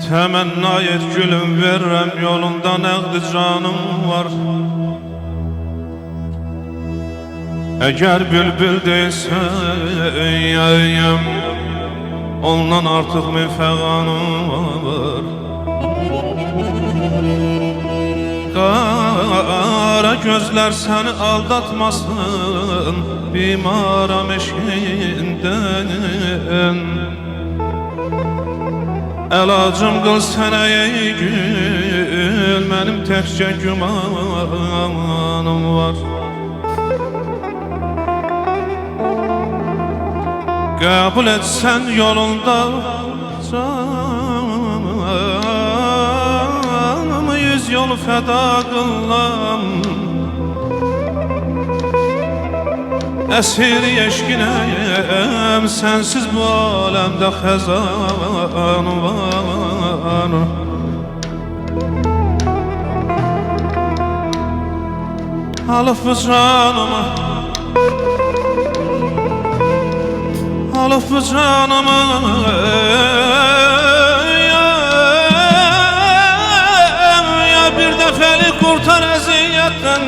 Təmənna et gülüm, verrəm yolunda nəqd canım var. Əgər bülbül deyilsəm, ondan artıq min fəğanım var. Qara gözlər səni aldatmasın, bimaram eşqindən. Əlacım qıl sənə ey gül, mənim təkcə gümanım var. Qəbul etsən yolunda canımı, yüz yol fəda qılam. Əsir eşqinəyəm, sənsiz bu aləmdə xəzan var. Alıb bu canımı, alıb bu canımı, ya bir dəfəlik qurtar əziyyətdən.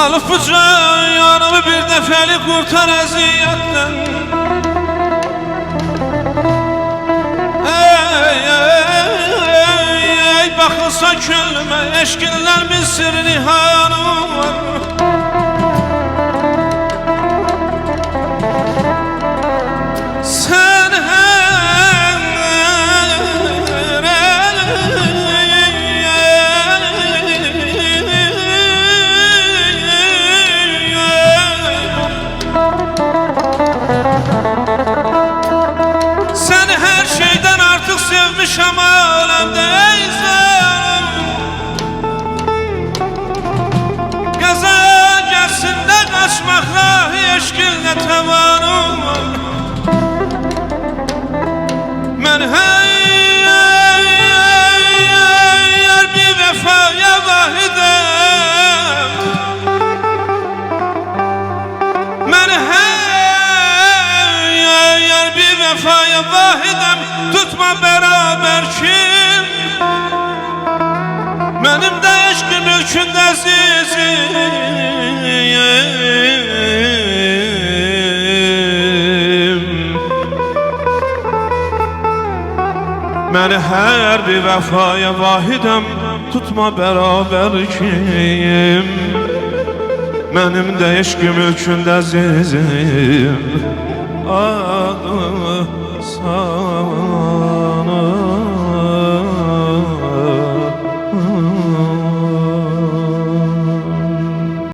Alıb bu canımı, bir dəfəlik qurtar əziyyətdən. Ey baxılsa könlümə, eşqinlər min sirri nihanım var. Sən hər şeydən artıq sevmişəm aləmdə ey canım. Qəza gəlsin də qaçmaqla eşqinlə təvanım var. Mən hər bir vəfaya vahidəm. Mən hər bir vəfaya vahidəm. Tutma beraber kim, mənim də eşq mülkündə əzizim. Məni hər bir vəfaya vahidəm, tutma beraber kim, mənim də eşq mülkündə əzizim. Adı sağ